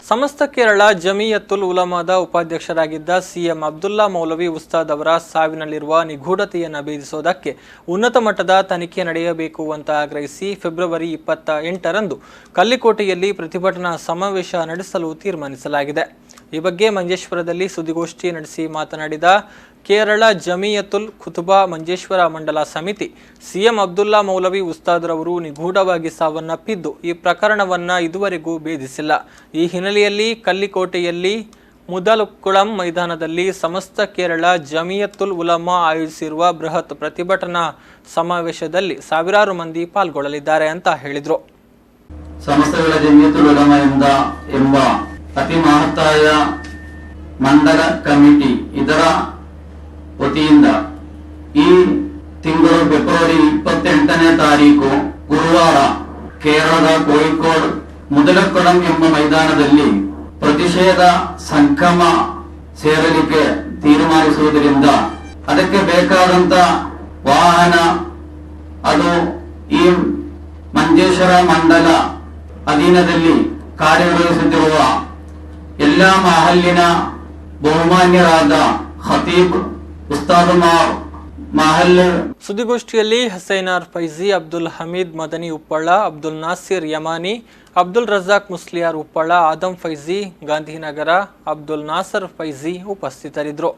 ಸಮಸ್ತ ಕೇರಳ ಜಮಿಯತುಲ್ ಉಲಮಾದ ಉಪಾಧ್ಯಕ್ಷರಾಗಿದ್ದ ಸಿಎಂ ಅಬ್ದುಲ್ಲಾ ಮೌಲವಿ ಉಸ್ತಾದ್ ಅವರ ಸಾವಿನಲ್ಲಿರುವ ನಿಗೂಢತೆಯನ್ನು ಭೇದಿಸೋದಕ್ಕೆ ಉನ್ನತ ಮಟ್ಟದ ತನಿಖೆ ನಡೆಯಬೇಕು ಅಂತ ಆಗ್ರಹಿಸಿ ಫೆಬ್ರವರಿ 28ರಂದು ಕಲ್ಲಿಕೋಟೆಯಲ್ಲಿ ಪ್ರತಿಭಟನಾ ಸಮಾವೇಶ ನಡೆಸಲು ತೀರ್ಮಾನಿಸಲಾಗಿದೆ. ಈ ಬಗ್ಗೆ ಮಂಜೇಶ್ವರದಲ್ಲಿ ಸುದ್ದಿಗೋಷ್ಠಿ ನಡೆಸಿ ಮಾತನಾಡಿದ ಕೇರಳ ಜಮಿಯತುಲ್ ಖುತುಬಾ ಮಂಜೇಶ್ವರ ಮಂಡಲ ಸಮಿತಿ, ಸಿಎಂ ಅಬ್ದುಲ್ಲಾ ಮೌಲವಿ ಉಸ್ತಾದ್ರವರು ನಿಗೂಢವಾಗಿ ಸಾವನ್ನಪ್ಪಿದ್ದು ಈ ಪ್ರಕರಣವನ್ನು ಇದುವರೆಗೂ ಭೇದಿಸಿಲ್ಲ. ಈ ಹಿನ್ನೆಲೆಯಲ್ಲಿ ಕಲ್ಲಿಕೋಟೆಯಲ್ಲಿ ಮುದಲಕುಳಂ ಮೈದಾನದಲ್ಲಿ ಸಮಸ್ತ ಕೇರಳ ಜಮಿಯತುಲ್ ಉಲಮಾ ಆಯೋಜಿಸಿರುವ ಬೃಹತ್ ಪ್ರತಿಭಟನಾ ಸಮಾವೇಶದಲ್ಲಿ ಸಾವಿರಾರು ಮಂದಿ ಪಾಲ್ಗೊಳ್ಳಲಿದ್ದಾರೆ ಅಂತ ಹೇಳಿದರು. ಸಮಸ್ತ ಜಮಿಯತುಲ್ ಉಲಮಾ ಎಂಬ ಅತಿ ಮಹತ್ತಾಯ ಮಂಡಲ ಕಮಿಟಿ ಇದರ ವತಿಯಿಂದ ಈ ತಿಂಗಳು ಫೆಬ್ರವರಿ 28ನೇ ತಾರೀಕು ಗುರುವಾರ ಕೇರಳದ ಕೋಳಿಕೋಡ್ ಮುದಲಕುಳಂ ಎಂಬ ಮೈದಾನದಲ್ಲಿ ಪ್ರತಿಷೇಧ ಸಂಗಮ ಸೇರಲಿಕ್ಕೆ ತೀರ್ಮಾನಿಸುವುದರಿಂದ ಅದಕ್ಕೆ ಬೇಕಾದಂತ ವಾಹನ ಅದು ಈ ಮಂಜೇಶ್ವರ ಮಂಡಲ ಅಧೀನದಲ್ಲಿ ಕಾರ್ಯನಿರ್ವಹಿಸುತ್ತಿರುವ ಎಲ್ಲ ಮಹಲ್ಲಿನ ಬಹುಮಾನ್ಯರಾದ ಖತೀಬ್ ಉಸ್ತಾದ್ ಮಹಲ್ ಸುದ್ದಿಗೋಷ್ಠಿಯಲ್ಲಿ ಹಸೈನಾರ್ ಫೈಜಿ, ಅಬ್ದುಲ್ ಹಮೀದ್ ಮದನಿ ಉಪ್ಪಳ, ಅಬ್ದುಲ್ ನಾಸಿರ್ ಯಮಾನಿ, ಅಬ್ದುಲ್ ರಜಾಕ್ ಮುಸ್ಲಿಯಾರ್ ಉಪ್ಪಳ, ಆದಂ ಫೈಜಿ ಗಾಂಧಿನಗರ, ಅಬ್ದುಲ್ ನಾಸರ್ ಫೈಜಿ ಉಪಸ್ಥಿತರಿದ್ದರು.